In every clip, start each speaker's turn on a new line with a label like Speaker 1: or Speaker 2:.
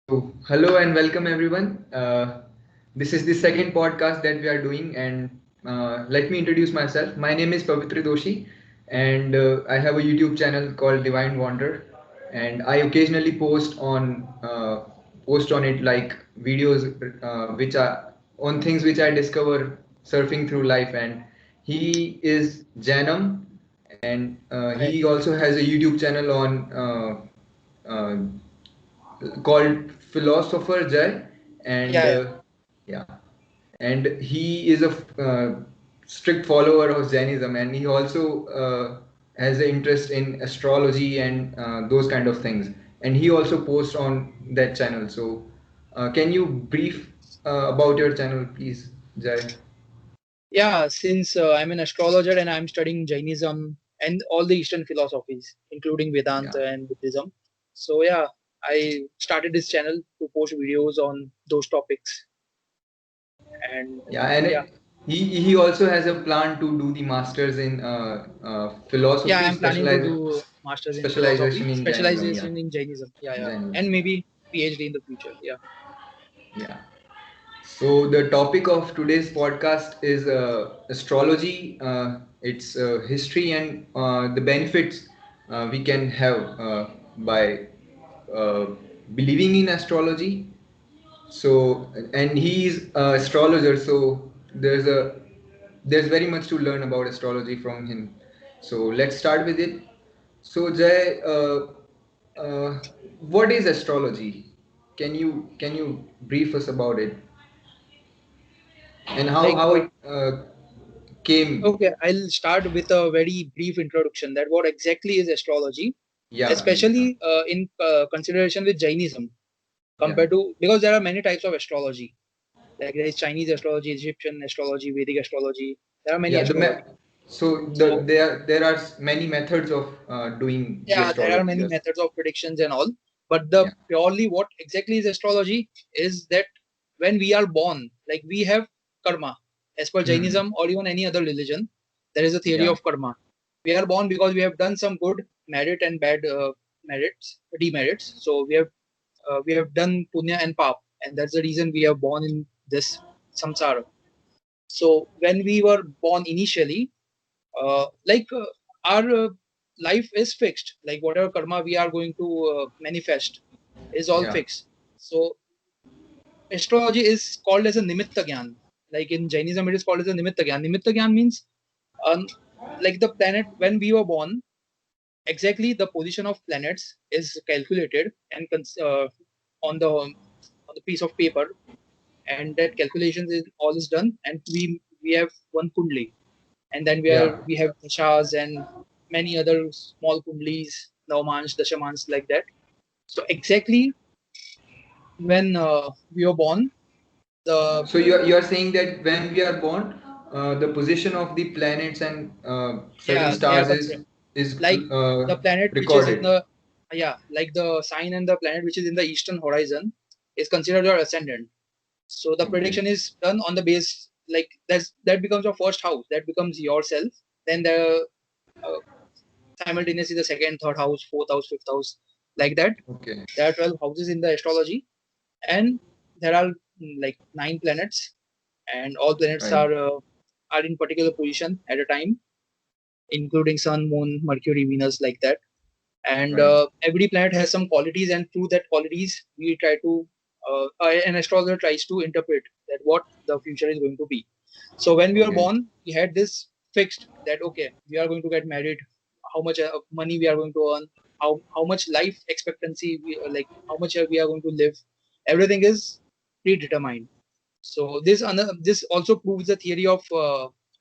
Speaker 1: Hello and welcome everyone. This is the second podcast that we are doing, and let me introduce myself. My name is Pavitra Doshi, and I have a YouTube channel called Divine Wander, and I occasionally post on it like videos which are on things which I discover surfing through life. And he is Janam, and
Speaker 2: Hi.
Speaker 1: he also has a YouTube channel on. Called PhilosopherJay, and
Speaker 2: Yeah, yeah.
Speaker 1: yeah, and he is a strict follower of Jainism, and he also has an interest in astrology and those kind of things, and he also posts on that channel. So, can you brief about your channel, please, Jai?
Speaker 2: Yeah, since I'm an astrologer and I'm studying Jainism and all the Eastern philosophies, including
Speaker 1: Yeah,
Speaker 2: Vedanta and Buddhism. So, yeah, I started this channel to post videos on those topics. And
Speaker 1: yeah, and
Speaker 2: yeah,
Speaker 1: he also has a plan to do the masters in
Speaker 2: yeah,
Speaker 1: philosophy,
Speaker 2: I'm planning to do Masters in
Speaker 1: specialization
Speaker 2: Philosophy,
Speaker 1: in Jainism. Yeah,
Speaker 2: specialization in Jainism. Yeah, yeah.
Speaker 1: Jainism.
Speaker 2: And maybe PhD in the future. Yeah.
Speaker 1: Yeah. So the topic of today's podcast is astrology, its history, and the benefits we can have by uh, believing in astrology. So, and he is an astrologer, so there's very much to learn about astrology from him. So let's start with it. So Jay, what is astrology? Can you brief us about it, and how
Speaker 2: Like,
Speaker 1: how it came?
Speaker 2: okay, I'll start with a very brief introduction that what exactly is astrology,
Speaker 1: Yeah, please.
Speaker 2: especially in consideration with Jainism
Speaker 1: Yeah,
Speaker 2: compared to, because there are many types of astrology. Like there is Chinese astrology, Egyptian astrology, Vedic astrology. There are many
Speaker 1: yeah.
Speaker 2: astrology.
Speaker 1: So
Speaker 2: So
Speaker 1: there are many methods of doing the
Speaker 2: yeah, there are
Speaker 1: astrology.
Speaker 2: many
Speaker 1: Yes.
Speaker 2: methods of predictions and all. But the
Speaker 1: Yeah.
Speaker 2: purely what exactly is astrology is that when we are born, like we have karma. As per
Speaker 1: Hmm.
Speaker 2: Jainism or even any other religion, there is a theory
Speaker 1: Yeah.
Speaker 2: of karma. We are born because we have done some good merit and bad demerits. So we have done punya and pap, and that's the reason we are born in this samsara. So when we were born initially, our life is fixed. Like whatever karma we are going to manifest is all
Speaker 1: Yeah.
Speaker 2: fixed. So astrology is called as a nimitta gyan. Like in Jainism, it is called as a nimitta gyan. Nimitta gyan means um, like the planet when we were born, exactly the position of planets is calculated and on the piece of paper, and that calculations is all is done, and we have one kundli, and then
Speaker 1: Yeah.
Speaker 2: we have dashas and many other small kundlis, navamans, dashamans, like that. So exactly when we were born, the
Speaker 1: So you're saying that when we are born, the position of the planets and certain
Speaker 2: yeah, they are
Speaker 1: stars
Speaker 2: considered
Speaker 1: is
Speaker 2: like the planet which is in
Speaker 1: recorded.
Speaker 2: the, yeah, like the sign and the planet which is in the eastern horizon is considered your ascendant. So the
Speaker 1: Okay.
Speaker 2: prediction is done on the base, like that becomes your first house, that becomes yourself. Then the uh, simultaneously the second, third house, fourth house, fifth house, like that.
Speaker 1: Okay.
Speaker 2: There are 12 houses in the astrology, and there are like 9 planets, and all planets
Speaker 1: Right.
Speaker 2: are in particular position at a time, including Sun, Moon, Mercury, Venus, like that. And
Speaker 1: Right.
Speaker 2: every planet has some qualities, and through that qualities, we try to an astrologer tries to interpret that what the future is going to be. So when we were
Speaker 1: Okay.
Speaker 2: born, we had this fixed that okay, we are going to get married, how much money we are going to earn, how much life expectancy like how much we are going to live. Everything is predetermined. So this also proves the theory of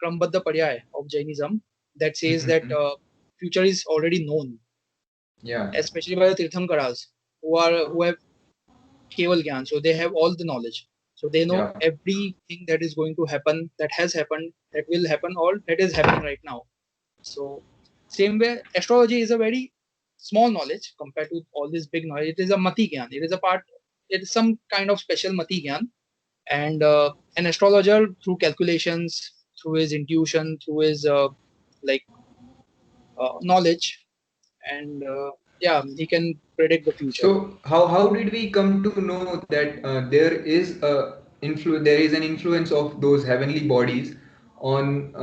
Speaker 2: Krambadda Paryay of Jainism that says that
Speaker 1: Mhm.
Speaker 2: future is already known,
Speaker 1: Yeah.
Speaker 2: especially by the Tirthankaras who have Keval Gyan. So they have all the knowledge. So they know
Speaker 1: Yeah.
Speaker 2: everything that is going to happen, that has happened, that will happen, or that is happening right now. So same way, astrology is a very small knowledge compared to all this big knowledge. It is a Mati Gyan. It is a part. It is some kind of special Mati Gyan, and an astrologer through calculations, through his intuition, through his like knowledge, and Yeah, he can predict the future.
Speaker 1: So how did we come to know that there is an influence of those heavenly bodies on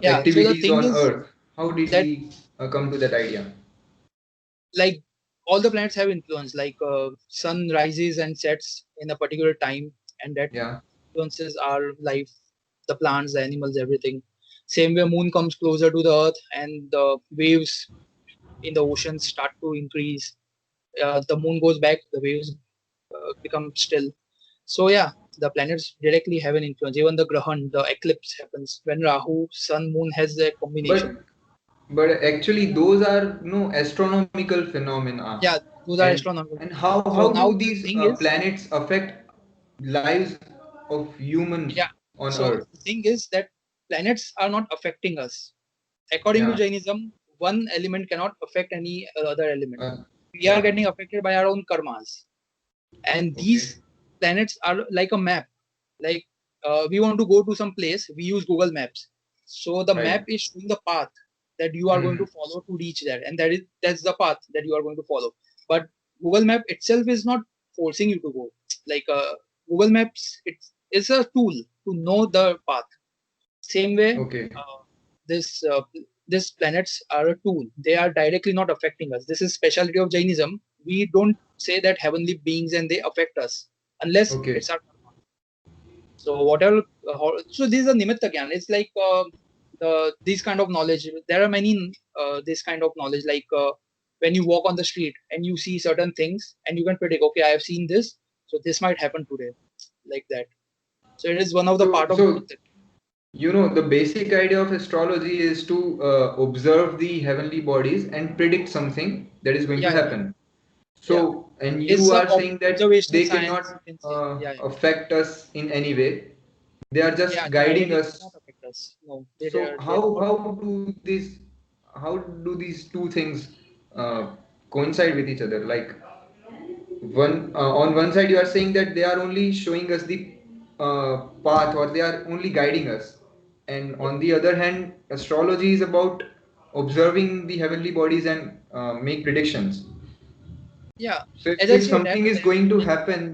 Speaker 2: Yeah, so the
Speaker 1: activities
Speaker 2: thing
Speaker 1: on
Speaker 2: is
Speaker 1: Earth? How did
Speaker 2: that
Speaker 1: we come to that idea?
Speaker 2: like all the planets have influence. Like sun rises and sets in a particular time, and that
Speaker 1: Yeah,
Speaker 2: influences our life, the plants, the animals, everything. Same way, moon comes closer to the earth, and the waves in the ocean start to increase. The moon goes back, the waves become still. So yeah, the planets directly have an influence. Even the grahan, the eclipse happens when Rahu, Sun, Moon has a combination.
Speaker 1: but actually those are no astronomical phenomena,
Speaker 2: Yeah, those are
Speaker 1: and
Speaker 2: astronomical
Speaker 1: how
Speaker 2: phenomena. So
Speaker 1: do
Speaker 2: now the
Speaker 1: these
Speaker 2: thing is,
Speaker 1: planets affect lives of humans
Speaker 2: yeah.
Speaker 1: on
Speaker 2: So
Speaker 1: Earth?
Speaker 2: the thing is that planets are not affecting us. According to
Speaker 1: Yeah.
Speaker 2: Jainism, one element cannot affect any other element. We are
Speaker 1: Yeah.
Speaker 2: getting affected by our own karmas, and
Speaker 1: Okay.
Speaker 2: these planets are like a map. Like we want to go to some place, we use Google Maps. So the
Speaker 1: Right.
Speaker 2: map is showing the path that you are going
Speaker 1: Hmm.
Speaker 2: to follow to reach there, and that's the path that you are going to follow. But Google Map itself is not forcing you to go. Like Google Maps, it's a tool to know the path. Same way,
Speaker 1: Okay.
Speaker 2: uh, this this planets are a tool. They are directly not affecting us. This is specialty of Jainism. We don't say that heavenly beings and they affect us unless
Speaker 1: Okay.
Speaker 2: it's our karma. So whatever. So these are nimitta gyan. It's like these kind of knowledge. There are many this kind of knowledge. Like when you walk on the street and you see certain things and you can predict. Okay, I have seen this, so this might happen today, like that. So it is one of the
Speaker 1: So
Speaker 2: part of
Speaker 1: so
Speaker 2: nimitta.
Speaker 1: the basic idea of astrology is to observe the heavenly bodies and predict something that is going to
Speaker 2: Yeah, yeah,
Speaker 1: happen.
Speaker 2: yeah.
Speaker 1: So, and
Speaker 2: It's
Speaker 1: you
Speaker 2: a
Speaker 1: are saying that
Speaker 2: observational
Speaker 1: they
Speaker 2: science,
Speaker 1: cannot
Speaker 2: you can say. Yeah, yeah.
Speaker 1: affect us in any way. They are
Speaker 2: Yeah,
Speaker 1: just
Speaker 2: they
Speaker 1: guiding
Speaker 2: ideally
Speaker 1: us.
Speaker 2: cannot affect us. No,
Speaker 1: So
Speaker 2: they are not.
Speaker 1: how do these two things uh, coincide with each other? Like on one side you are saying that they are only showing us the path, or they are only guiding us, and
Speaker 2: Yeah,
Speaker 1: on the other hand astrology is about observing the heavenly bodies and make predictions.
Speaker 2: yeah.
Speaker 1: So
Speaker 2: As I
Speaker 1: if
Speaker 2: said,
Speaker 1: something is going to happen,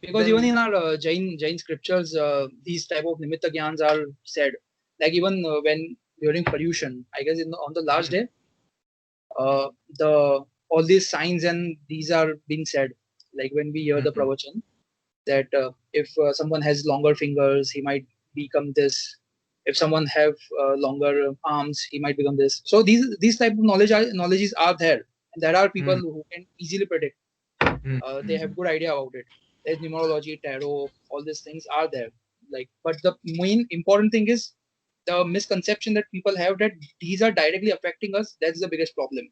Speaker 2: because even
Speaker 1: then
Speaker 2: in our Jain scriptures, these type of nimitta gyans are said. Like even when during pollution, I guess on the last
Speaker 1: hmm,
Speaker 2: day, the all these signs and these are being said. Like when we hear the
Speaker 1: hmm,
Speaker 2: pravachan, that if someone has longer fingers, he might become this. If someone have longer arms, he might become this. So these type of knowledges are there, and there are people
Speaker 1: hmm,
Speaker 2: who can easily predict.
Speaker 1: hmm,
Speaker 2: They
Speaker 1: hmm,
Speaker 2: have good idea about it. There's numerology, tarot, all these things are there. Like, but the main important thing is the misconception that people have that these are directly affecting us. That's the biggest problem.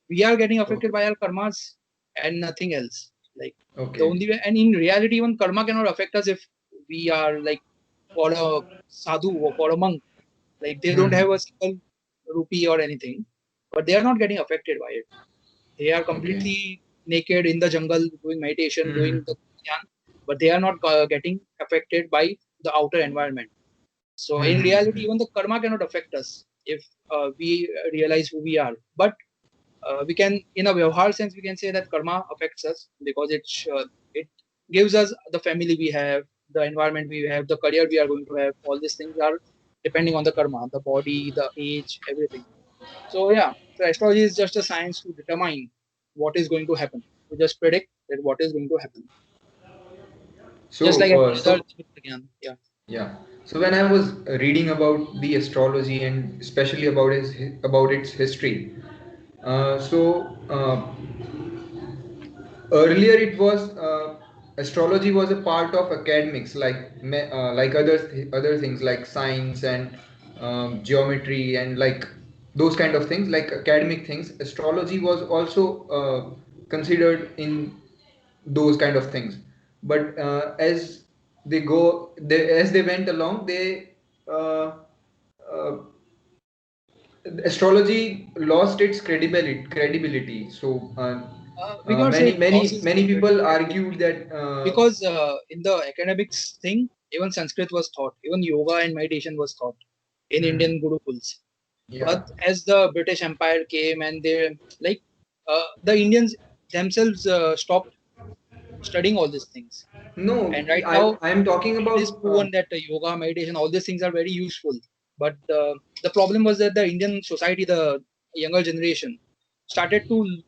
Speaker 2: We are getting affected
Speaker 1: okay,
Speaker 2: by our karmas and nothing else. Like the
Speaker 1: okay,
Speaker 2: only way, and in reality, even karma cannot affect us if we are like for a sadhu or for a monk. Like they don't
Speaker 1: hmm,
Speaker 2: have a single rupee or anything, but they are not getting affected by it. They are
Speaker 1: okay,
Speaker 2: completely naked in the jungle doing meditation,
Speaker 1: hmm,
Speaker 2: doing the dhyan, but they are not getting affected by the outer environment. So
Speaker 1: hmm,
Speaker 2: in
Speaker 1: hmm,
Speaker 2: reality,
Speaker 1: hmm,
Speaker 2: even the karma cannot affect us if we realize who we are. But we can, in a Vyavhar sense, we can say that karma affects us because it gives us the family we have, the environment we have, the career we are going to have. All these things are depending on the karma, the body, the age, everything. So yeah, so astrology is just a science to determine what is going to happen. To just predict that what is going to happen. Just
Speaker 1: so
Speaker 2: like any other
Speaker 1: so
Speaker 2: again. Yeah.
Speaker 1: yeah. So when I was reading about the astrology and especially about its history, earlier it was astrology was a part of academics, like other things like science and geometry and like those kind of things, like academic things. Astrology was also considered in those kind of things, but as they went along, they uh, uh, astrology lost its credibility. So
Speaker 2: We cannot say
Speaker 1: many
Speaker 2: it
Speaker 1: many
Speaker 2: losses
Speaker 1: many people argued
Speaker 2: credibility
Speaker 1: that
Speaker 2: because in the academics thing, even Sanskrit was taught, even yoga and meditation was taught in
Speaker 1: hmm,
Speaker 2: Indian gurukuls.
Speaker 1: Yeah.
Speaker 2: But as the British Empire came and they like the Indians themselves stopped studying all these things.
Speaker 1: No,
Speaker 2: And right
Speaker 1: I
Speaker 2: now
Speaker 1: I am talking
Speaker 2: it is
Speaker 1: about
Speaker 2: proven that yoga, meditation, all these things are very useful. But the problem was that the Indian society, the younger generation, started to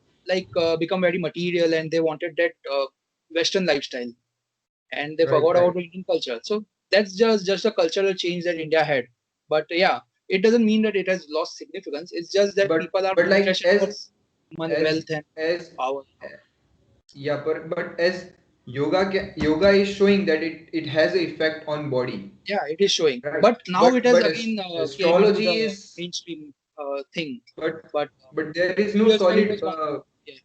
Speaker 2: become very material, and they wanted that Western lifestyle, and they
Speaker 1: right,
Speaker 2: forgot
Speaker 1: right.
Speaker 2: about the Indian culture. So that's just a cultural change that India had. But yeah, it doesn't mean that it has lost significance. It's just that people are
Speaker 1: But
Speaker 2: more
Speaker 1: like
Speaker 2: interested towards
Speaker 1: as
Speaker 2: wealth and
Speaker 1: as
Speaker 2: power.
Speaker 1: yeah, but as yoga is showing that it has an effect on body,
Speaker 2: Yeah, it is showing.
Speaker 1: right?
Speaker 2: But now it has again came into
Speaker 1: Astrology
Speaker 2: the
Speaker 1: is
Speaker 2: mainstream thing.
Speaker 1: but
Speaker 2: But
Speaker 1: but there is no
Speaker 2: previous when it
Speaker 1: solid
Speaker 2: was one. Yeah,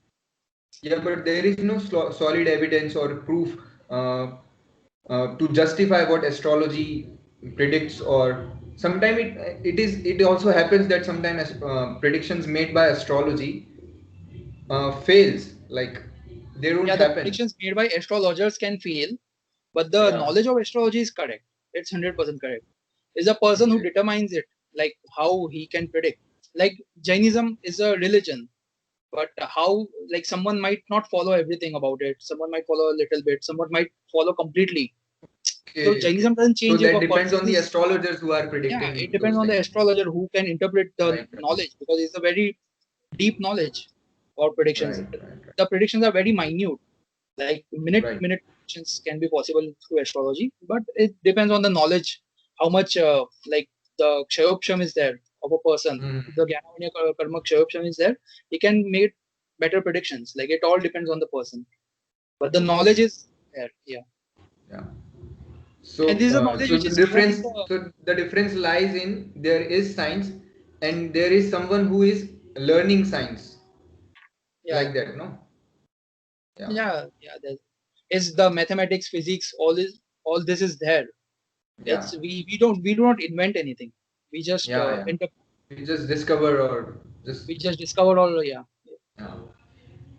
Speaker 1: yeah, but there is no solid evidence or proof to justify what astrology predicts. Or sometimes it also happens that sometimes predictions made by astrology fails, like they don't
Speaker 2: yeah, the
Speaker 1: happen.
Speaker 2: predictions made by astrologers can fail, but the
Speaker 1: Yeah.
Speaker 2: knowledge of astrology is correct. It's 100% correct. Is a person who
Speaker 1: Okay.
Speaker 2: determines it, like how he can predict. Like Jainism is a religion, but how like someone might not follow everything about it. Someone might follow a little bit. Someone might follow completely. So
Speaker 1: Okay, okay.
Speaker 2: Jainism doesn't
Speaker 1: So
Speaker 2: change if
Speaker 1: that
Speaker 2: a
Speaker 1: depends
Speaker 2: person
Speaker 1: on the
Speaker 2: is.
Speaker 1: astrologers who are
Speaker 2: Yeah, it
Speaker 1: predicting
Speaker 2: depends
Speaker 1: those
Speaker 2: on the
Speaker 1: things.
Speaker 2: astrologer who can interpret the
Speaker 1: Right, right,
Speaker 2: knowledge, because it's a very deep knowledge about predictions.
Speaker 1: right, right,
Speaker 2: The predictions are very minute, like
Speaker 1: right.
Speaker 2: minute predictions can be possible through astrology, but it depends on the knowledge, how much like the kshayopsham is there of a person,
Speaker 1: Hmm.
Speaker 2: the Jnanavanya karma kshayopsham is there, he can make better predictions. Like it all depends on the person, but the knowledge
Speaker 1: Okay.
Speaker 2: is there. Yeah,
Speaker 1: Yeah.
Speaker 2: and
Speaker 1: So,
Speaker 2: this is a knowledge which is given in the.
Speaker 1: the difference lies in there is science and there is someone who is learning science
Speaker 2: Yeah,
Speaker 1: like that, no? Yeah,
Speaker 2: yeah. Is the mathematics, physics, all this is there.
Speaker 1: yeah,
Speaker 2: It's we do not invent anything. We just
Speaker 1: yeah, yeah. We just discover or just
Speaker 2: we just discover all. Yeah.
Speaker 1: yeah.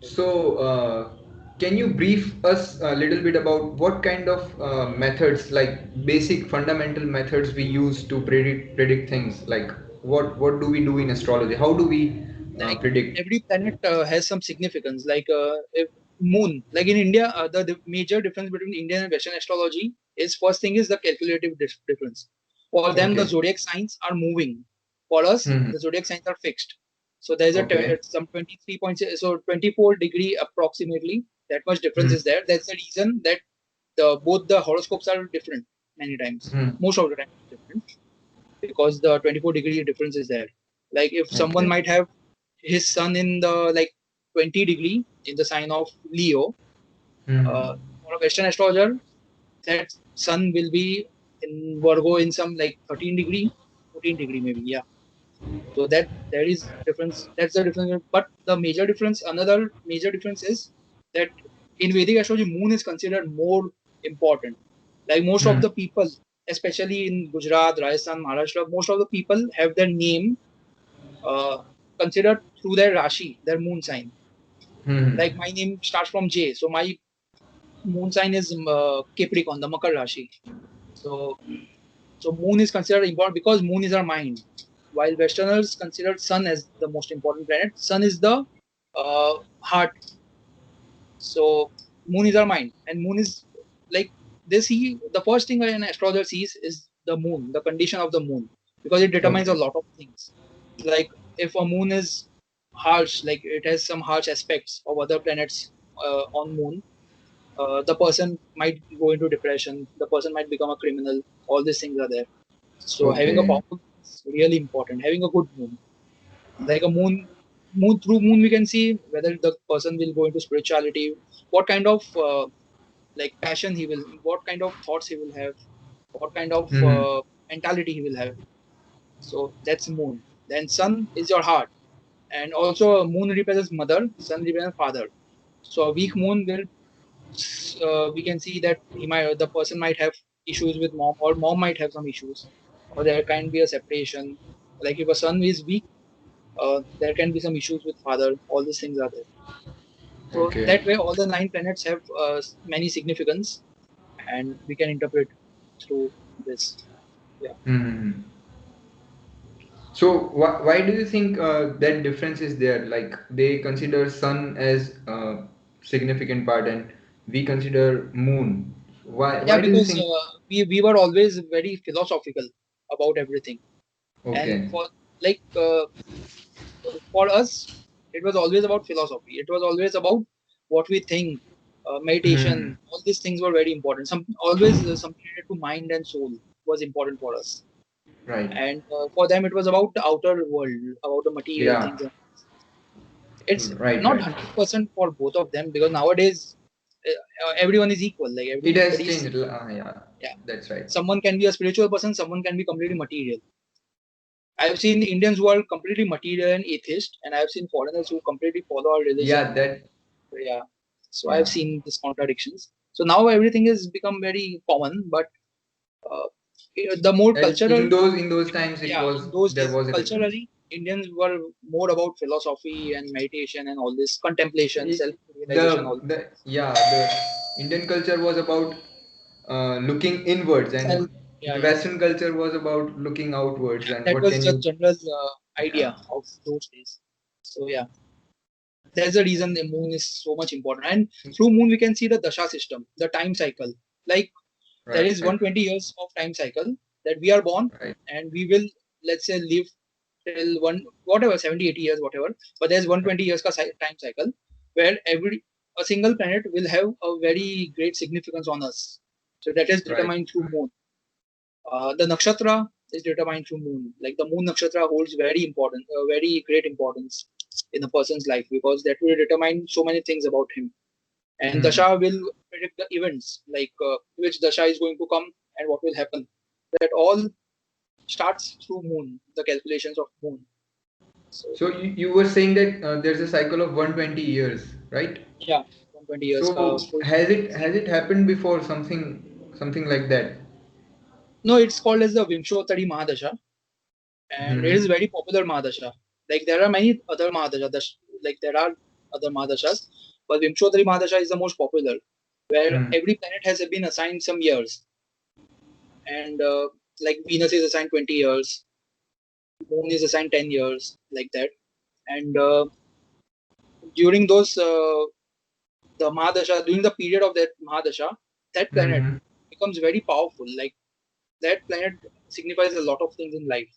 Speaker 1: So, can you brief us a little bit about what kind of methods, like basic fundamental methods, we use to predict things? Like what do we do in astrology? How do we
Speaker 2: Like
Speaker 1: predict?
Speaker 2: every planet has some significance. Like if moon, like in India, the major difference between Indian and Western astrology is first thing is the calculative difference. For them, the
Speaker 1: Okay.
Speaker 2: zodiac signs are moving. For us,
Speaker 1: Hmm.
Speaker 2: the zodiac signs are fixed. So there is
Speaker 1: Okay.
Speaker 2: some 23 points, so 24-degree approximately. That much difference
Speaker 1: Hmm.
Speaker 2: is there. That's the reason that both the horoscopes are different many times.
Speaker 1: Hmm.
Speaker 2: Most of the time, it's different because the 24-degree difference is there. Like if someone
Speaker 1: Okay.
Speaker 2: might have his sun in the like 20 degree in the sign of Leo,
Speaker 1: Hmm.
Speaker 2: uh, for a Western astrologer, that sun will be in Virgo in some like 13 degree, 14 degree maybe. Yeah. So that there is difference. That's the difference. But the major difference, another major difference is that in Vedic astrology, moon is considered more important. Like most of
Speaker 1: Hmm.
Speaker 2: the people, especially in Gujarat, Rajasthan, Maharashtra, most of the people have their name uh, considered through their Rashi, their moon sign.
Speaker 1: Hmm.
Speaker 2: Like my name starts from J, so my moon sign is Capricorn, the Makar Rashi. So, so moon is considered important because moon is our mind. While Westerners consider sun as the most important planet, sun is the heart. So moon is our mind, and moon is like they see the first thing an astrologer sees is the moon, the condition of the moon, because it determines a
Speaker 1: Okay.
Speaker 2: lot of things. Like if a moon is harsh, like it has some harsh aspects of other planets on moon, the person might go into depression. The person might become a criminal. All these things are there. So having a
Speaker 1: Okay.
Speaker 2: powerful moon is really important. Having a good moon, like a moon through moon, we can see whether the person will go into spirituality, what kind of like passion he will, what kind of thoughts he will have, what kind of
Speaker 1: Hmm.
Speaker 2: mentality he will have. So that's moon. Then sun is your heart, and also moon represents mother, sun represents father. So a weak moon will we can see that the person might have issues with mom, or mom might have some issues, or there can be a separation. Like if a son is weak, there can be some issues with father. All these things are there. So
Speaker 1: Okay.
Speaker 2: that way, all the nine planets have many significance, and we can interpret through this. Yeah.
Speaker 1: Hmm. So why do you think that difference is there? Like they consider sun as a significant part, and we consider moon.
Speaker 2: Yeah,
Speaker 1: Why do you
Speaker 2: because
Speaker 1: think?
Speaker 2: we were always very philosophical about everything, and
Speaker 1: Okay.
Speaker 2: like uh, for us, it was always about philosophy. It was always about what we think,
Speaker 1: Hmm.
Speaker 2: meditation. All these things were very important. Some always something related to mind and soul was important for us,
Speaker 1: Right.
Speaker 2: and for them it was about the outer world, about the material
Speaker 1: Yeah.
Speaker 2: things. And it's
Speaker 1: Right.
Speaker 2: not
Speaker 1: Right.
Speaker 2: 100% for both of them because nowadays everyone is equal. Like
Speaker 1: It has
Speaker 2: everybody is,
Speaker 1: changed. Yeah.
Speaker 2: yeah.
Speaker 1: That's right.
Speaker 2: Someone can be a spiritual person, someone can be completely material. I've seen Indians who are completely material and atheist, and I've seen foreigners who completely follow our religion.
Speaker 1: Yeah. That.
Speaker 2: Yeah. So I've
Speaker 1: Yeah.
Speaker 2: seen these contradictions. So now everything has become very common, but uh, the more cultural,
Speaker 1: In those times, it
Speaker 2: yeah,
Speaker 1: was
Speaker 2: in those
Speaker 1: there
Speaker 2: days,
Speaker 1: was a difference.
Speaker 2: culturally, Indians were more about philosophy and meditation and all this contemplation,
Speaker 1: I-
Speaker 2: self-realization, all
Speaker 1: the Indian culture was about looking inwards,
Speaker 2: self.
Speaker 1: and
Speaker 2: Yeah,
Speaker 1: the
Speaker 2: yeah.
Speaker 1: Western culture was about looking outwards. And
Speaker 2: That
Speaker 1: what
Speaker 2: was
Speaker 1: can
Speaker 2: just
Speaker 1: you?
Speaker 2: general
Speaker 1: Yeah.
Speaker 2: idea of those days. So yeah, there's a reason the moon is so much important. And through moon we can see the dasha system, the time cycle. Like there is
Speaker 1: Right.
Speaker 2: 120 years of time cycle that we are born,
Speaker 1: Right.
Speaker 2: and we will, let's say, live till one whatever 70 80 years whatever, but there's 120 years ka time cycle where every a single planet will have a very great significance on us. So that is
Speaker 1: Right.
Speaker 2: determined through moon. The nakshatra is determined through moon. Like the moon nakshatra holds very great importance in a person's life because that will determine so many things about him. And
Speaker 1: Hmm.
Speaker 2: dasha will predict the events, like which dasha is going to come and what will happen. That all starts through moon, the calculations of moon. So
Speaker 1: So you were saying that there's a cycle of 120 years, right?
Speaker 2: yeah, 120 years ka
Speaker 1: So
Speaker 2: full
Speaker 1: has it happened before something like that?
Speaker 2: no, it's called as the Vimshottari Mahadasha, and it is
Speaker 1: Hmm.
Speaker 2: very popular Mahadasha. Like there are many other Mahadashas, like there are other Mahadashas, but Vimshottari Mahadasha is the most popular, where
Speaker 1: Hmm.
Speaker 2: every planet has been assigned some years, and like Venus is assigned 20 years, Moon is assigned 10 years, like that. And during those the Mahadasha, during the period of that Mahadasha, that planet
Speaker 1: Hmm.
Speaker 2: becomes very powerful. Like that planet signifies a lot of things in life.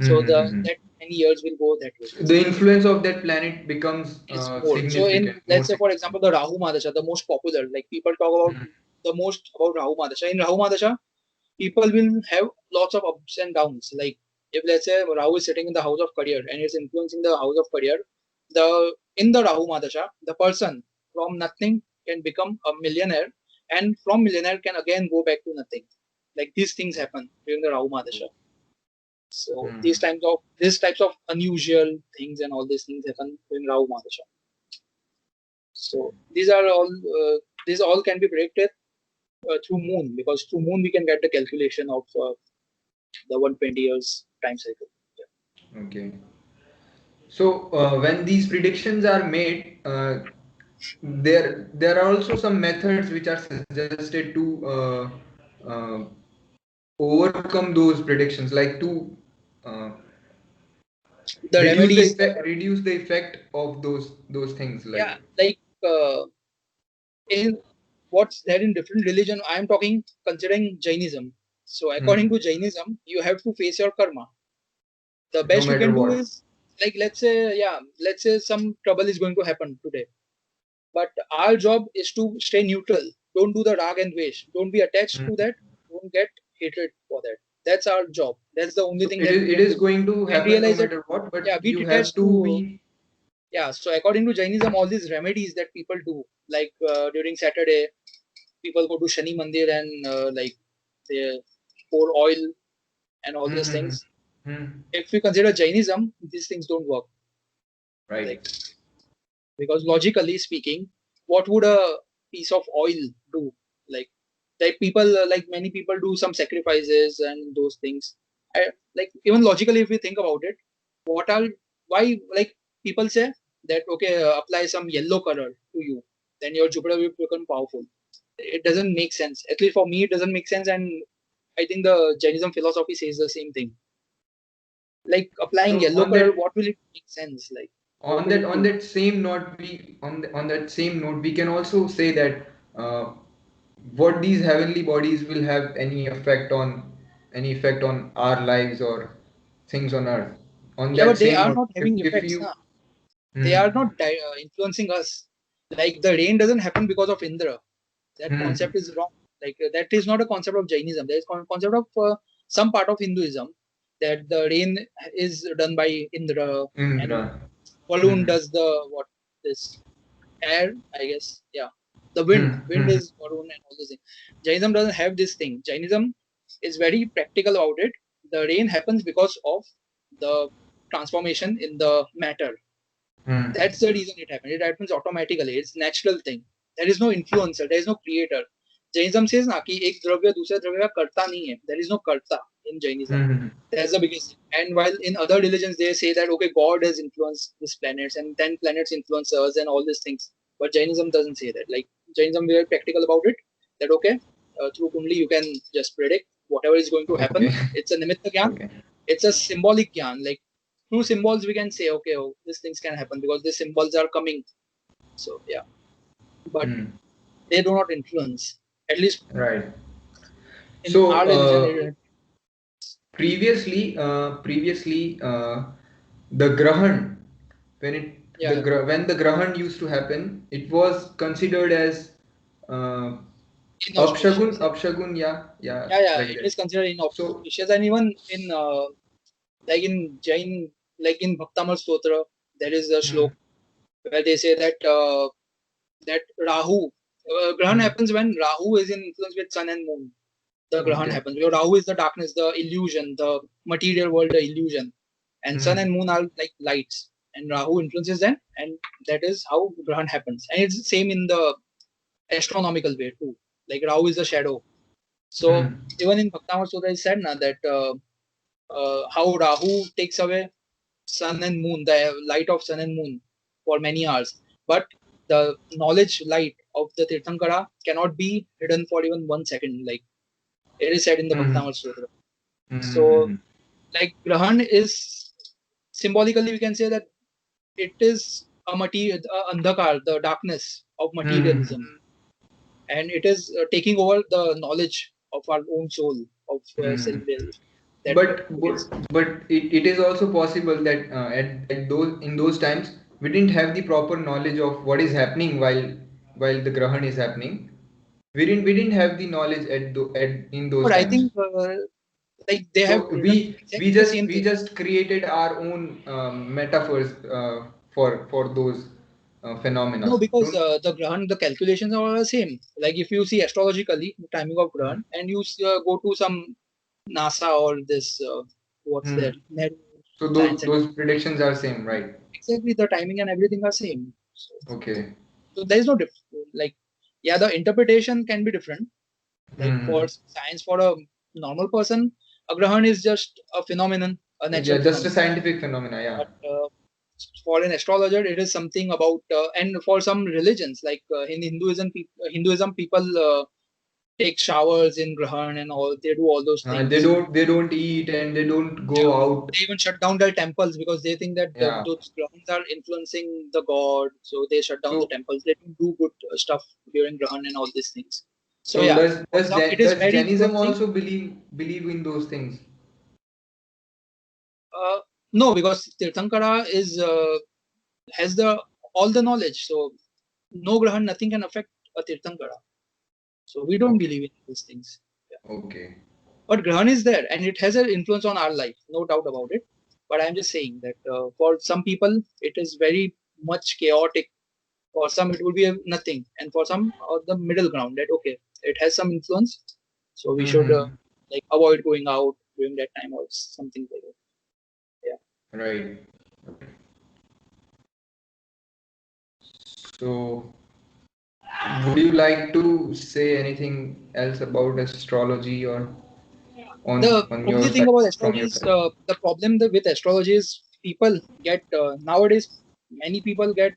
Speaker 2: So the
Speaker 1: Hmm.
Speaker 2: that many years will go that way.
Speaker 1: So the influence of that planet becomes
Speaker 2: Is more. So in
Speaker 1: significant, more
Speaker 2: let's say for
Speaker 1: significant.
Speaker 2: example the Rahu Mahadasha, the most popular, like people talk about
Speaker 1: Hmm.
Speaker 2: the most about Rahu Mahadasha. In Rahu Mahadasha, people will have lots of ups and downs. Like if let's say Rahu is sitting in the house of career and it's influencing the house of career, the in the Rahu Madasha, the person from nothing can become a millionaire, and from millionaire can again go back to nothing. Like these things happen during the Rahu Madasha. So
Speaker 1: Hmm.
Speaker 2: these types of unusual things and all these things happen during Rahu Madasha. So these all can be predicted through moon, because through moon we can get the calculation of the 120 years time cycle.
Speaker 1: Okay. So when these predictions are made, there are also some methods which are suggested to uh, overcome those predictions, like to uh,
Speaker 2: The remedies that are,
Speaker 1: reduce the effect of those things,
Speaker 2: yeah,
Speaker 1: like.
Speaker 2: like in what's there in different religion. I am talking considering Jainism. So according
Speaker 1: Hmm.
Speaker 2: to Jainism, you have to face your karma. The
Speaker 1: No
Speaker 2: best you
Speaker 1: matter
Speaker 2: can do
Speaker 1: what.
Speaker 2: is, like, let's say some trouble is going to happen today, but our job is to stay neutral. Don't do the rag and wish. Don't be attached
Speaker 1: Hmm.
Speaker 2: to that. Don't get hatred for that. That's our job. That's the only
Speaker 1: So
Speaker 2: thing that we
Speaker 1: it
Speaker 2: can
Speaker 1: is
Speaker 2: do.
Speaker 1: going to
Speaker 2: And
Speaker 1: happen no
Speaker 2: realize that,
Speaker 1: matter what,
Speaker 2: yeah,
Speaker 1: but
Speaker 2: be
Speaker 1: you have
Speaker 2: detached
Speaker 1: to
Speaker 2: to,
Speaker 1: be.
Speaker 2: yeah. So according to Jainism, all these remedies that people do, like during Saturday, people go to Shani Mandir and like they pour oil and all these
Speaker 1: Hmm.
Speaker 2: things.
Speaker 1: Hmm.
Speaker 2: If we consider Jainism, these things don't work. Like
Speaker 1: Right.
Speaker 2: because logically speaking, what would a piece of oil do? Like people, like many people do some sacrifices and those things. Like even logically, if we think about it, what are why like people say that okay, apply some yellow color to you, then your Jupiter will become powerful. It doesn't make sense. At least for me, it doesn't make sense, and I think the Jainism philosophy says the same thing. like applying
Speaker 1: So
Speaker 2: yellow
Speaker 1: on
Speaker 2: color,
Speaker 1: that
Speaker 2: what will it make sense? Like, what
Speaker 1: on
Speaker 2: will
Speaker 1: that
Speaker 2: it
Speaker 1: on
Speaker 2: do?
Speaker 1: that same note, on that same note we can also say that what these heavenly bodies will have any effect on our lives or things on earth. On
Speaker 2: Yeah,
Speaker 1: that
Speaker 2: but they
Speaker 1: same
Speaker 2: are
Speaker 1: note,
Speaker 2: not having
Speaker 1: if
Speaker 2: effects,
Speaker 1: you
Speaker 2: na. They
Speaker 1: hmm,
Speaker 2: are not influencing us. Like the rain doesn't happen because of Indra. That
Speaker 1: hmm,
Speaker 2: concept is wrong. Like that is not a concept of Jainism. There is concept of some part of Hinduism that the rain is done by Indra and
Speaker 1: Indra,
Speaker 2: Balloon
Speaker 1: hmm,
Speaker 2: does the what this air, I guess. Yeah, the
Speaker 1: hmm,
Speaker 2: wind
Speaker 1: hmm,
Speaker 2: is Varun and all those things. Jainism doesn't have this thing. Jainism is very practical about it. The rain happens because of the transformation in the matter.
Speaker 1: hmm,
Speaker 2: That's the reason it happens. It happens automatically. It's natural thing. There is no influencer. There is no creator. Jainism says ना कि एक द्रव्य दूसरे द्रव्य का कर्ता नहीं है. There is no karta in Jainism.
Speaker 1: hmm, hmm,
Speaker 2: That's the biggest thing. And while in other religions they say that okay, God has influenced these planets and then planets influence us and all these things. But Jainism doesn't say that. Like Jainism, we are practical about it. That okay, through Kundli you can just predict whatever is going to happen.
Speaker 1: okay,
Speaker 2: It's a nimitta gyan.
Speaker 1: okay,
Speaker 2: It's a symbolic gyan. Like through symbols we can say okay, oh, these things can happen because these symbols are coming. So yeah, but
Speaker 1: hmm,
Speaker 2: they do not influence. At least
Speaker 1: right.
Speaker 2: in
Speaker 1: So
Speaker 2: our religion,
Speaker 1: previously the grahan
Speaker 2: yeah,
Speaker 1: when the grahan used to happen, it was considered as uh,
Speaker 2: inauspicious. Yeah.
Speaker 1: upshagun, yeah, yeah,
Speaker 2: Yeah, yeah,
Speaker 1: like
Speaker 2: it
Speaker 1: that.
Speaker 2: is considered
Speaker 1: So
Speaker 2: inauspicious, and even in like in Jain, like in Bhaktamal Stotra, there is a
Speaker 1: hmm,
Speaker 2: shlok where they say that that Rahu Grahan
Speaker 1: hmm,
Speaker 2: happens when Rahu is in influence with Sun and Moon. The Grahan
Speaker 1: okay,
Speaker 2: happens. Because Rahu is the darkness, the illusion, the material world, the illusion, and Sun
Speaker 1: hmm,
Speaker 2: and Moon are like lights, and Rahu influences them, and that is how Grahan happens. And it's the same in the astronomical way too. Like Rahu is the shadow. So
Speaker 1: hmm,
Speaker 2: even in Bhaktamal Sutra, it said na, that how Rahu takes away sun and moon, the light of sun and moon for many hours. But the knowledge light of the Tirthankara cannot be hidden for even 1 second. Like it is said in the
Speaker 1: hmm,
Speaker 2: Bhaktamal Sutra.
Speaker 1: hmm,
Speaker 2: So
Speaker 1: hmm,
Speaker 2: like Grahan is symbolically we can say that it is a andhakar, the darkness of
Speaker 1: hmm, hmm, hmm,
Speaker 2: materialism, and it is taking over the knowledge of our own soul of
Speaker 1: hmm.
Speaker 2: self-realization. That
Speaker 1: but
Speaker 2: it
Speaker 1: but,
Speaker 2: is.
Speaker 1: but it is also possible that at those in those times we didn't have the proper knowledge of what is happening while the grahan is happening. We didn't have the knowledge in those
Speaker 2: But I
Speaker 1: times.
Speaker 2: think like they
Speaker 1: So
Speaker 2: have
Speaker 1: we
Speaker 2: written
Speaker 1: we
Speaker 2: exactly the
Speaker 1: just
Speaker 2: same
Speaker 1: we
Speaker 2: thing.
Speaker 1: just created our own metaphors for those phenomena,
Speaker 2: No, because
Speaker 1: don't.
Speaker 2: the Grahan, the calculations are all the same. Like if you see astrologically the timing of
Speaker 1: Hmm.
Speaker 2: Grahan, and you go to some NASA or this what's
Speaker 1: Hmm.
Speaker 2: there, Nehru
Speaker 1: So
Speaker 2: Science Center,
Speaker 1: those predictions are same, right?
Speaker 2: exactly the timing and everything are same.
Speaker 1: Okay.
Speaker 2: So there is no like yeah, the interpretation can be different. Like
Speaker 1: Hmm.
Speaker 2: for science, for a normal person, a Grahan is just a phenomenon, a
Speaker 1: Yeah,
Speaker 2: natural
Speaker 1: just a
Speaker 2: phenomenon.
Speaker 1: scientific phenomena, yeah.
Speaker 2: But for an astrologer it is something about and for some religions like in Hinduism people take showers in grahan and all, they do all those
Speaker 1: They
Speaker 2: things.
Speaker 1: don't eat and they don't go
Speaker 2: Yeah,
Speaker 1: out.
Speaker 2: they even shut down their temples because they think that
Speaker 1: Yeah.
Speaker 2: those grahans are influencing the god, so they shut down the
Speaker 1: So
Speaker 2: temples. They don't do good stuff during grahan and all these things. So
Speaker 1: so
Speaker 2: yeah,
Speaker 1: does
Speaker 2: for some it is
Speaker 1: does
Speaker 2: very
Speaker 1: Jainism
Speaker 2: influencing.
Speaker 1: also believe in those things?
Speaker 2: uh, no, because tirthankara is has the all the knowledge, so no grahan, nothing can affect a tirthankara. So we don't
Speaker 1: Okay.
Speaker 2: believe in these things. Yeah.
Speaker 1: Okay.
Speaker 2: But Grahan is there and it has an influence on our life, no doubt about it. But I'm just saying that for some people, it is very much chaotic. For some, it will be nothing. And for some, the middle ground that, okay, it has some influence. So we should
Speaker 1: Mm-hmm.
Speaker 2: like avoid going out during that time or something like that. Yeah.
Speaker 1: Right. So would you like to say anything else about astrology or
Speaker 2: The
Speaker 1: on your
Speaker 2: only thing
Speaker 1: side,
Speaker 2: about
Speaker 1: from
Speaker 2: astrology
Speaker 1: your
Speaker 2: is
Speaker 1: side?
Speaker 2: the problem with astrology is people get nowadays, many people get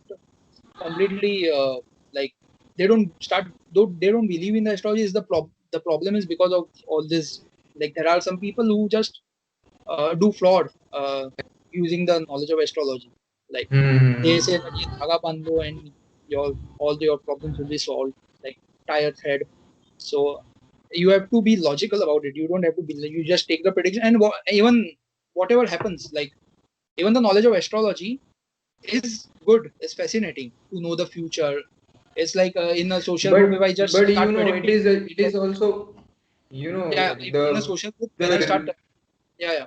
Speaker 2: completely like they don't believe in the astrology is the problem is because of all this. Like there are some people who just do fraud. using the knowledge of astrology. Like they say that ye dhaga bandh lo and all your problems will be solved. Like tie a thread. So you have to be logical about it. You don't have to be. You just take the prediction and even whatever happens. Like even the knowledge of astrology is good. It's fascinating to know the future. It's like in a social group, if I just
Speaker 1: But
Speaker 2: start
Speaker 1: it
Speaker 2: predicting,
Speaker 1: is it is also
Speaker 2: yeah, if in a social group, when I start,
Speaker 1: the
Speaker 2: yeah, yeah,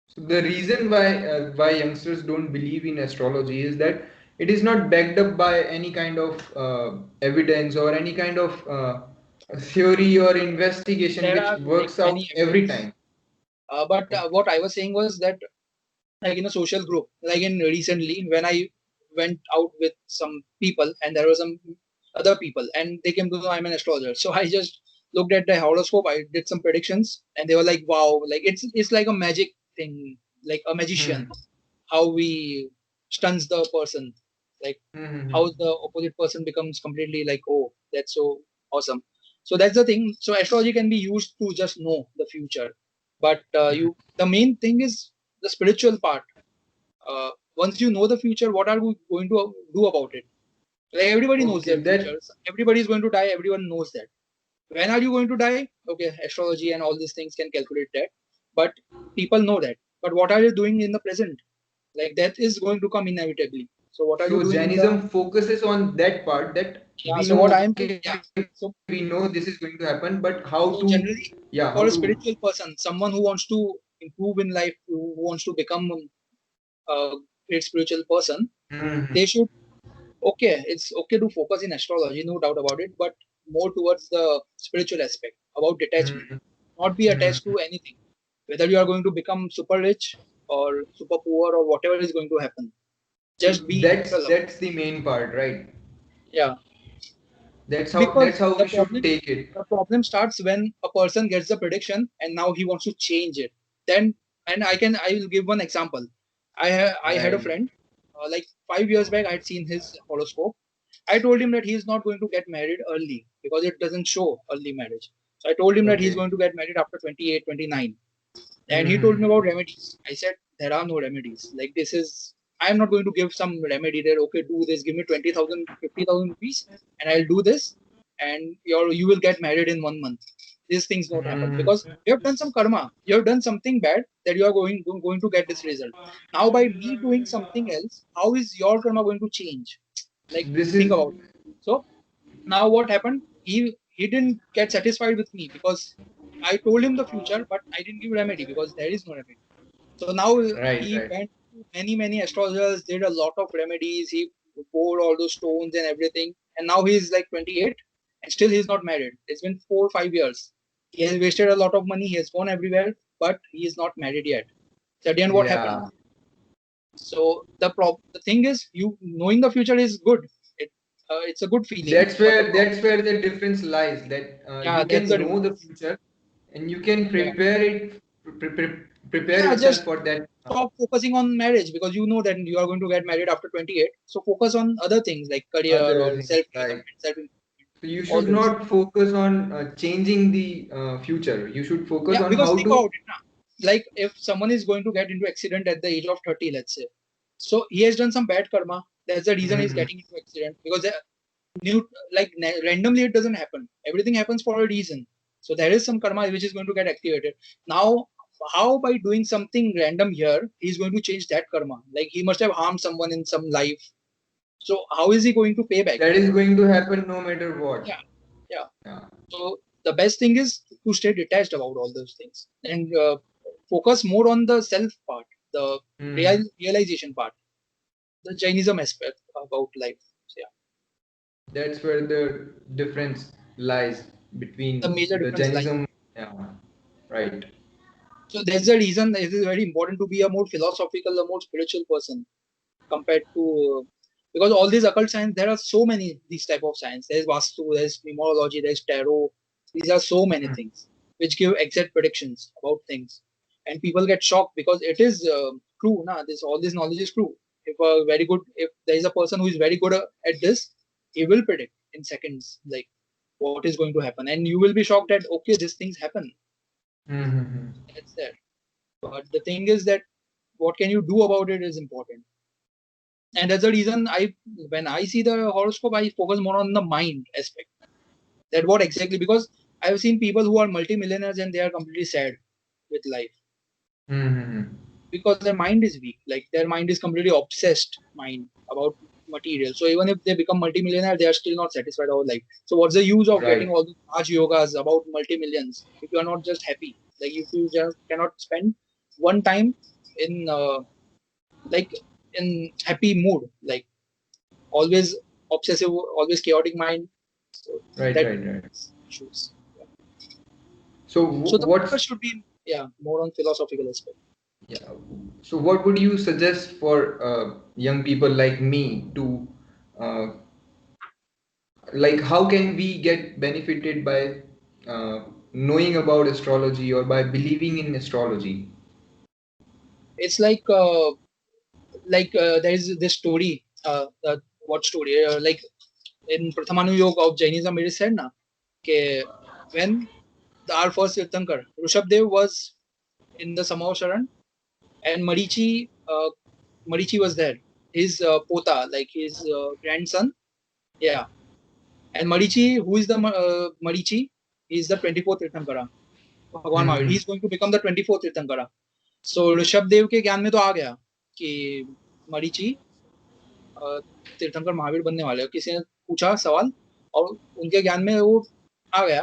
Speaker 1: so the reason why youngsters don't believe in astrology is that it is not backed up by any kind of evidence or any kind of theory or investigation
Speaker 2: there
Speaker 1: which
Speaker 2: are like
Speaker 1: works out
Speaker 2: many
Speaker 1: every
Speaker 2: evidence.
Speaker 1: time.
Speaker 2: But what I was saying was that, like in a social group, like in recently when I went out with some people and there were some other people and they came to know I'm an astrologer. So I just looked at the horoscope, I did some predictions, and they were like, "Wow!" Like it's like a magic thing, like a magician.
Speaker 1: Hmm.
Speaker 2: How we stuns the person, like how
Speaker 1: Hmm.
Speaker 2: the opposite person becomes completely like, "Oh, that's so awesome." So that's the thing. So astrology can be used to just know the future, but the main thing is the spiritual part. Once you know the future, what are we going to do about it? Like everybody knows
Speaker 1: Okay,
Speaker 2: their futures. Everybody is going to die. Everyone knows that. When are you going to die? Okay, astrology and all these things can calculate that, but people know that. But what are you doing in the present? Like that is going to come inevitably. So what are you
Speaker 1: so
Speaker 2: doing in the
Speaker 1: Jainism focuses on that part that
Speaker 2: yeah?
Speaker 1: we
Speaker 2: So
Speaker 1: know,
Speaker 2: what I am
Speaker 1: okay,
Speaker 2: yeah.
Speaker 1: we know
Speaker 2: So
Speaker 1: this is going to happen, but how to,
Speaker 2: so
Speaker 1: yeah,
Speaker 2: generally,
Speaker 1: how to,
Speaker 2: for a spiritual person, someone who wants to improve in life, who wants to become a great spiritual person,
Speaker 1: hmm.
Speaker 2: they should okay, it's okay to focus in astrology, no doubt about it, but more towards the spiritual aspect about detachment,
Speaker 1: Hmm.
Speaker 2: not be
Speaker 1: Hmm.
Speaker 2: attached to anything. Whether you are going to become super rich or super poor or whatever is going to happen,
Speaker 1: So
Speaker 2: just be neutral about
Speaker 1: that's the main part, right?
Speaker 2: it. Yeah,
Speaker 1: That's
Speaker 2: because
Speaker 1: how we should take it.
Speaker 2: the problem starts when a person gets the prediction and now he wants to change it. Then, and I will give one example. I had a
Speaker 1: Right.
Speaker 2: friend like 5 years back. I had seen his horoscope. I told him that he is not going to get married early because it doesn't show early marriage. So I told him that he's
Speaker 1: Okay.
Speaker 2: going to get married after 28, 29. And he told me about
Speaker 1: Hmm.
Speaker 2: remedies. I said, there are no remedies. Like this is, I'm not going to give some remedy there. Okay, do this, give me 20,000, 50,000 rupees and I'll do this. And you will get married in 1 month. These things don't happen
Speaker 1: Hmm.
Speaker 2: because you have done some karma. You have done something bad that you are going to get this result. Now, by me doing something else, how is your karma going to change? Like,
Speaker 1: This
Speaker 2: think
Speaker 1: is
Speaker 2: about it. So now what happened? He didn't get satisfied with me because I told him the future, but I didn't give remedy because there is no remedy. So now
Speaker 1: right,
Speaker 2: he
Speaker 1: right.
Speaker 2: went to many astrologers, did a lot of remedies. He poured all those stones and everything, and now he's like 28, and still he's not married. It's been 4 or 5 years. He has wasted a lot of money. He has gone everywhere, but he is not married yet. So at the end, what happened?
Speaker 1: Yeah.
Speaker 2: The thing is, you knowing the future is good. It it's a good feeling, but the problem,
Speaker 1: That's where the difference lies. That
Speaker 2: yeah,
Speaker 1: you
Speaker 2: that's the
Speaker 1: can know the
Speaker 2: difference.
Speaker 1: future, and you can
Speaker 2: Yeah,
Speaker 1: prepare
Speaker 2: yeah,
Speaker 1: yourself
Speaker 2: just
Speaker 1: for that.
Speaker 2: stop focusing on marriage because you know that you are going to get married after 28. So focus on other things like career
Speaker 1: Other
Speaker 2: or
Speaker 1: things
Speaker 2: self
Speaker 1: like,
Speaker 2: development, self improvement,
Speaker 1: so you
Speaker 2: all
Speaker 1: should
Speaker 2: those.
Speaker 1: not focus on changing the future. You should focus
Speaker 2: Yeah,
Speaker 1: on
Speaker 2: because
Speaker 1: how
Speaker 2: think
Speaker 1: to.
Speaker 2: about it now. Like if someone is going to get into accident at the age of 30, let's say, so he has done some bad karma. That's the reason he's
Speaker 1: Mhm.
Speaker 2: getting into accident because new randomly it doesn't happen. Everything happens for a reason. So there is some karma which is going to get activated. Now, how by doing something random here, he's going to change that karma? Like he must have harmed someone in some life. So how is he going to pay back?
Speaker 1: That is going to happen no matter what.
Speaker 2: Yeah, yeah.
Speaker 1: Yeah.
Speaker 2: So the best thing is to stay detached about all those things and focus more on the self part, the
Speaker 1: Hmm.
Speaker 2: realization part, the Jainism aspect about life. So, yeah,
Speaker 1: That's where the difference lies
Speaker 2: the
Speaker 1: between
Speaker 2: major
Speaker 1: the
Speaker 2: difference lies.
Speaker 1: Jainism. Yeah. Right.
Speaker 2: So that's the reason it is very important to be a more philosophical, a more spiritual person compared to because all these occult science, there are so many these type of science. There's Vastu, there's numerology, there's tarot. These are so many
Speaker 1: Hmm.
Speaker 2: things which give exact predictions about things, and people get shocked because it is true. Nah, this all this knowledge is true. If there is a person who is very good at this, he will predict in seconds like what is going to happen, and you will be shocked that okay, these things happen.
Speaker 1: Hmm.
Speaker 2: That's there. But the thing is that what can you do about it is important. And that's the reason when I see the horoscope, I focus more on the mind aspect. That what exactly, because I've seen people who are multimillionaires and they are completely sad with life
Speaker 1: Mm-hmm.
Speaker 2: because their mind is weak. Like their mind is completely obsessed mind about material. So even if they become multimillionaire, they are still not satisfied with life. So what's the use of getting
Speaker 1: Right.
Speaker 2: all these Raj yogas about multi-millions if you are not just happy? Like if you just cannot spend one time in like in happy mood, like always obsessive, always chaotic mind. So
Speaker 1: Right.
Speaker 2: that
Speaker 1: Right. Right.
Speaker 2: issues. Yeah.
Speaker 1: So
Speaker 2: So the
Speaker 1: what's
Speaker 2: focus should be more on philosophical aspect.
Speaker 1: yeah? So what would you suggest for young people like me to uh, like? How can we get benefited by knowing about astrology or by believing in astrology?
Speaker 2: It's there is this story. What story? Like in Prathamanu Yoga of Jainism, it is said na, ke when our first Tirthankar, Rishabdev was in the Samavasaran and Marichi was there. His pota, like his grandson. Yeah. And Marichi, who is the Marichi? He is the 24th Tirthankara. भगवान Mahavir, he
Speaker 1: Mm-hmm.
Speaker 2: is going to become the 24th tirthankara. So Rishabhdev के ज्ञान में तो आ गया कि मरीचि तीर्थंकर महावीर बनने वाले हैं. किसी ने पूछा सवाल और उनके ज्ञान में वो आ गया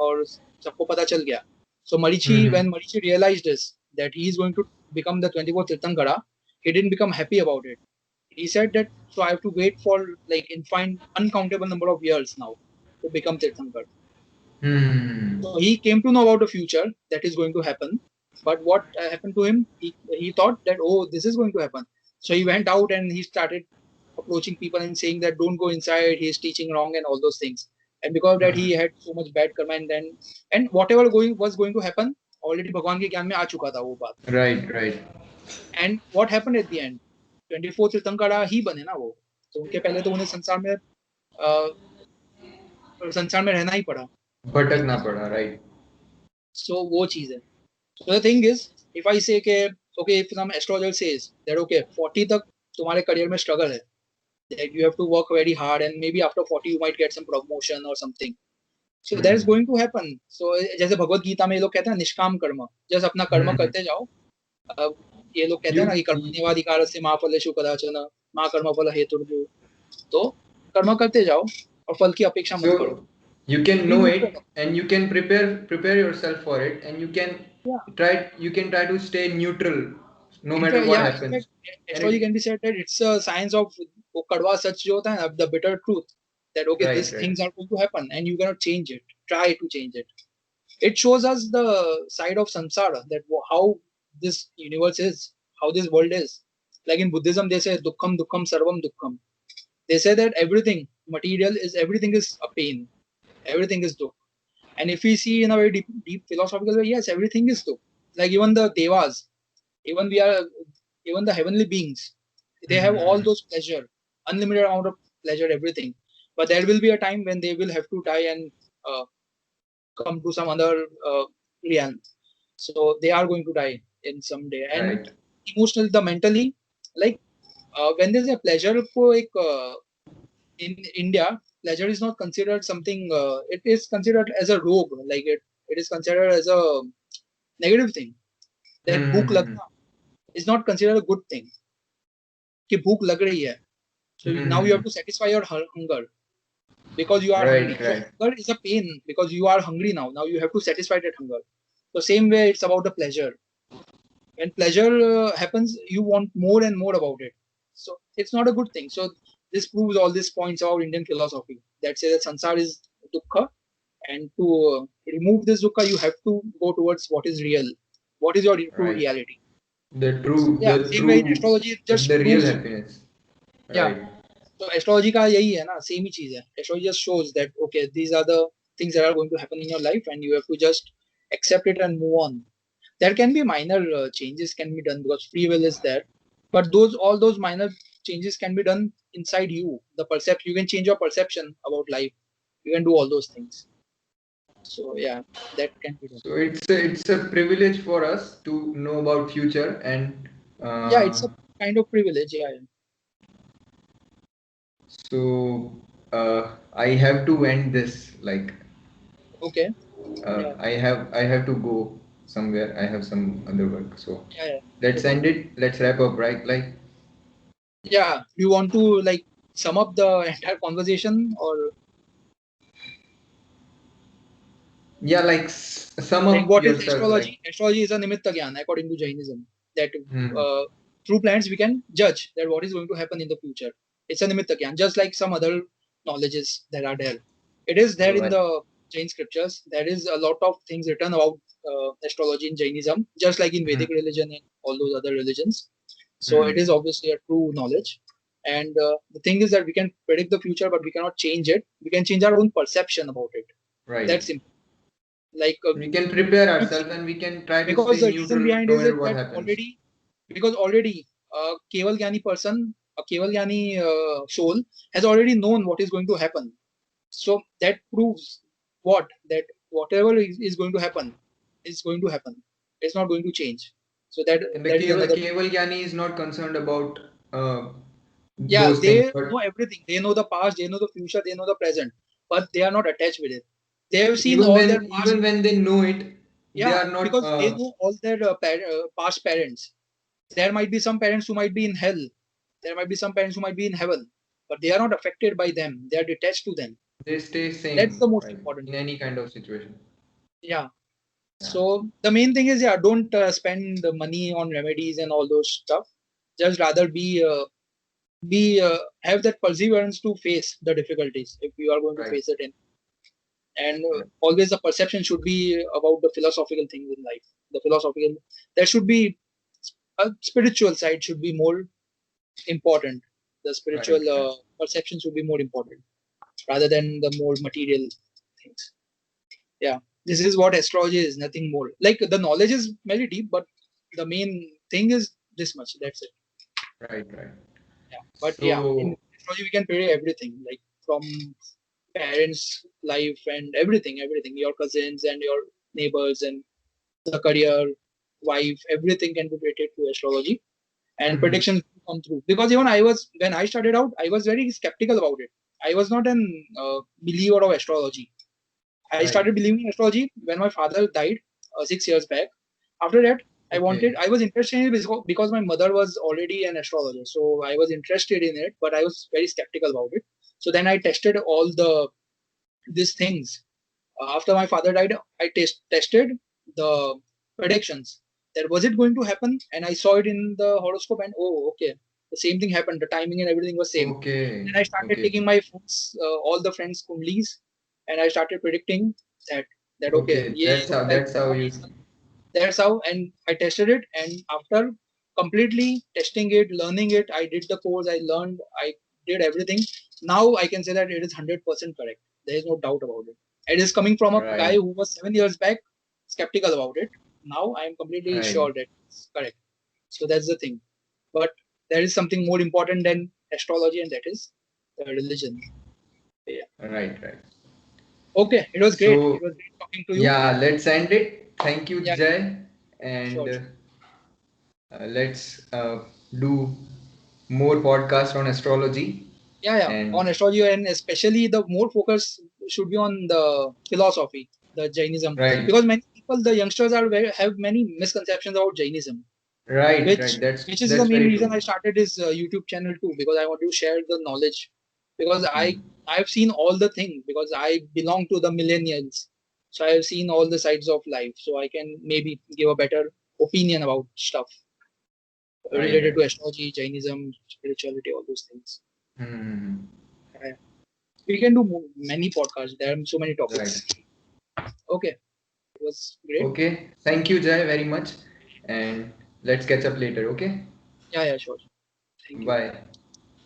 Speaker 2: और सबको पता चल गया. So Marichi,
Speaker 1: Mm-hmm.
Speaker 2: when Marichi realized this, that he is going to become the 24th Tirthankara, he didn't become happy about it. He said that, so I have to wait for like infinite, uncountable number of years now to become Tirthankar.
Speaker 1: Hmm.
Speaker 2: So he came to know about the future that is going to happen. But what happened to him? He thought that, oh, this is going to happen. So he went out and he started approaching people and saying that don't go inside. He is teaching wrong and all those things. And because of that, he had so much bad karma. And whatever was going to happen, already भगवान के ज्ञान में आ चुका था वो बात.
Speaker 1: Right, right.
Speaker 2: And what happened at the end? 24 tirthankara ही बने ना वो. तो उनके पहले तो उन्हें संसार में रहना ही पड़ा.
Speaker 1: भटकना पड़ा, right.
Speaker 2: So वो चीज है. So the thing is, if I say कि okay, if some astrologer says that okay, 40 तक तुम्हारे career में struggle है, that you have to work very hard and maybe after 40 you might get some promotion or something. So that is
Speaker 1: Hmm.
Speaker 2: going to happen. So जैसे भगवत गीता में ये लोग कहते हैं निष्काम कर्म, just अपना कर्म
Speaker 1: Hmm.
Speaker 2: करते जाओ. अब ये लोग कहते हैं ना
Speaker 1: You,
Speaker 2: कि कर्मण्येवाधिकारस्य मा फलेषु कदाचन मा कर्मफल हेतुर्भुः. तो कर्म करते जाओ और फल की अपेक्षा मत करो.
Speaker 1: so you can
Speaker 2: Be
Speaker 1: know
Speaker 2: neutral.
Speaker 1: it and you can prepare yourself for it, and
Speaker 2: Yeah.
Speaker 1: you can try to stay neutral no
Speaker 2: In
Speaker 1: matter
Speaker 2: fact,
Speaker 1: what
Speaker 2: yeah, in
Speaker 1: happens.
Speaker 2: fact,
Speaker 1: And
Speaker 2: astrology
Speaker 1: it
Speaker 2: can be said that it's a science of वो कड़वा सच जो होता है ना, the bitter truth, that okay,
Speaker 1: right,
Speaker 2: these
Speaker 1: right.
Speaker 2: things are going to happen and you cannot change it. Try to change it. It shows us the side of samsara, that how this universe is, how this world is. Like in Buddhism, they say dukkham dukkham sarvam dukkham. They say that everything is a pain, everything is dukh. And if we see in a very deep philosophical way, yes, everything is dukh. Like even the devas, even we are even the heavenly beings, they have all
Speaker 1: Hmm.
Speaker 2: those pleasure, unlimited amount of pleasure, everything. But there will be a time when they will have to die and come to some other realm. So they are going to die in some day. And
Speaker 1: Right.
Speaker 2: emotionally, the mentally, like when there's a pleasure को एक in India, pleasure is not considered something. It is considered as a rogue, like it is considered as a negative thing. That भूख
Speaker 1: Hmm.
Speaker 2: लगना is not considered a good thing. कि भूख लग रही है. So now you
Speaker 1: Hmm.
Speaker 2: have to satisfy your hunger because you are hungry.
Speaker 1: Right,
Speaker 2: So
Speaker 1: right.
Speaker 2: hunger is a pain because you are hungry now. Now you have to satisfy that hunger. So same way it's about the pleasure. When pleasure happens, you want more and more about it. So it's not a good thing. So this proves all these points about Indian philosophy that say that sansar is dukkha, and to remove this dukkha, you have to go towards what is real. What is your true
Speaker 1: Right.
Speaker 2: reality? So
Speaker 1: The
Speaker 2: yeah, same way in
Speaker 1: true,
Speaker 2: astrology, it just
Speaker 1: the real
Speaker 2: proves.
Speaker 1: happiness.
Speaker 2: Yeah.
Speaker 1: Right.
Speaker 2: So astrology का यही है ना, same ही चीज है. Astrology just shows that okay, these are the things that are going to happen in your life, and you have to just accept it and move on. There can be minor changes can be done because free will is there, but all those minor changes can be done inside you. The percept You can change your perception about life. You can do all those things. So yeah, that can be done.
Speaker 1: So it's a privilege for us to know about future and
Speaker 2: Yeah, it's
Speaker 1: uh,
Speaker 2: a kind of privilege. Yeah, yeah.
Speaker 1: so I have to end this. Like
Speaker 2: Okay. Yeah,
Speaker 1: I have to go somewhere. I have some other work. So
Speaker 2: yeah, yeah.
Speaker 1: let's
Speaker 2: Okay.
Speaker 1: end it. Let's wrap up, right? Like
Speaker 2: Yeah. Do you want to like sum up the entire conversation, or
Speaker 1: yeah, like sum
Speaker 2: like
Speaker 1: up
Speaker 2: what is
Speaker 1: yourself. Like
Speaker 2: astrology? Astrology is a nimitta gyan according to Jainism. That
Speaker 1: hmm,
Speaker 2: uh, through planets we can judge that what is going to happen in the future. It's a nimitta gyan, just like some other knowledges that are there. It is there in
Speaker 1: right.
Speaker 2: the Jain scriptures. There is a lot of things written about astrology in Jainism, just like in
Speaker 1: Hmm,
Speaker 2: Vedic religion and all those other religions. So it
Speaker 1: hmm,
Speaker 2: is obviously a true knowledge. And the thing is that we can predict the future, but we cannot change it. We can change our own perception about it.
Speaker 1: right.
Speaker 2: That's simple. Like
Speaker 1: We can prepare
Speaker 2: you see,
Speaker 1: ourselves and we can try to
Speaker 2: because
Speaker 1: stay
Speaker 2: the reason
Speaker 1: neutral
Speaker 2: behind
Speaker 1: no
Speaker 2: is
Speaker 1: matter
Speaker 2: that,
Speaker 1: what
Speaker 2: that
Speaker 1: happens.
Speaker 2: already because already a Keval Gyani person, a Keval Gyani soul has already known what is going to happen. So that proves what that whatever is going to happen is going to happen. It's not going to change. So that
Speaker 1: And the
Speaker 2: that is another.
Speaker 1: Keval Gyani is not concerned about
Speaker 2: Yeah,
Speaker 1: those things,
Speaker 2: they
Speaker 1: but
Speaker 2: know everything. They know the past, they know the future, they know the present, but they are not attached with it. They have seen
Speaker 1: even
Speaker 2: all
Speaker 1: when
Speaker 2: their past.
Speaker 1: even when they know it, they
Speaker 2: Yeah,
Speaker 1: are not.
Speaker 2: because they know all their past parents. There might be some parents who might be in hell. There might be some parents who might be in heaven, but they are not affected by them. They are detached to them.
Speaker 1: They stay
Speaker 2: That's the
Speaker 1: same,
Speaker 2: most
Speaker 1: right?
Speaker 2: important
Speaker 1: In
Speaker 2: thing.
Speaker 1: any kind of situation.
Speaker 2: Yeah.
Speaker 1: Yeah.
Speaker 2: So the main thing is, yeah, don't spend the money on remedies and all those stuff. Just rather be have that perseverance to face the difficulties if you are going to
Speaker 1: Right.
Speaker 2: face it. And
Speaker 1: Right.
Speaker 2: always the perception should be about the philosophical things in life. The philosophical, there should be a spiritual side should be more important. The spiritual
Speaker 1: Right. Right.
Speaker 2: perception should be more important rather than the more material things. Yeah, this is what astrology is, nothing more. Like the knowledge is very deep, but the main thing is this much. That's it.
Speaker 1: Right. Right.
Speaker 2: Yeah, but yeah, in
Speaker 1: So
Speaker 2: astrology we can predict everything, like from parents' life and everything. Your cousins and your neighbors and the career, wife, everything can be predicted through astrology, and
Speaker 1: mhm.
Speaker 2: predictions come through. Because even I was when I started out, I was very skeptical about it. I was not an believer of astrology. I
Speaker 1: Right.
Speaker 2: started believing in astrology when my father died 6 years back. After that,
Speaker 1: Okay.
Speaker 2: I was interested in it because my mother was already an astrologer. So I was interested in it, but I was very skeptical about it. So then I tested all these things. After my father died, I tested the predictions. That was it going to happen, and I saw it in the horoscope, and oh, okay, the same thing happened. The timing and everything was same. Then
Speaker 1: Okay.
Speaker 2: I started
Speaker 1: Okay.
Speaker 2: taking my friends, all the friends' kundlis, and I started predicting that okay,
Speaker 1: Okay.
Speaker 2: ye
Speaker 1: That's how.
Speaker 2: hota hai,
Speaker 1: That's how you.
Speaker 2: that's how. And I tested it, and after completely testing it, learning it, I did the course, I learned, I did everything. Now I can say that it is 100% correct. There is no doubt about it. It is coming from a guy
Speaker 1: Right.
Speaker 2: who was 7 years back skeptical about it. Now I am completely
Speaker 1: Right.
Speaker 2: sure that it's correct. So that's the thing. But there is something more important than astrology, and that is the religion. Yeah.
Speaker 1: Right. Right.
Speaker 2: Okay, it was great.
Speaker 1: So
Speaker 2: It was great talking to you.
Speaker 1: yeah, let's end it. Thank you,
Speaker 2: Yeah,
Speaker 1: Jay,
Speaker 2: sure,
Speaker 1: and
Speaker 2: sure.
Speaker 1: let's do more podcast on astrology.
Speaker 2: Yeah,
Speaker 1: And
Speaker 2: on astrology, and especially the more focus should be on the philosophy, the Jainism,
Speaker 1: right,
Speaker 2: because many people, the youngsters are have many misconceptions about Jainism,
Speaker 1: right,
Speaker 2: which
Speaker 1: right. That's
Speaker 2: which is the
Speaker 1: that's
Speaker 2: main
Speaker 1: very
Speaker 2: reason
Speaker 1: true.
Speaker 2: I started this YouTube channel too, because I want to share the knowledge, because
Speaker 1: Hmm.
Speaker 2: I've seen all the things, because I belong to the millennials, so I have seen all the sides of life, so I can maybe give a better opinion about stuff
Speaker 1: Right,
Speaker 2: related
Speaker 1: right.
Speaker 2: to astrology, Jainism, spirituality, all those things.
Speaker 1: Hmm.
Speaker 2: Yeah. We can do many podcasts. There are so many
Speaker 1: Right.
Speaker 2: topics. Okay, it was great.
Speaker 1: Okay. Thank you, Jay, very much. And let's catch up later. Okay.
Speaker 2: Yeah, sure. Thank you.
Speaker 1: Bye.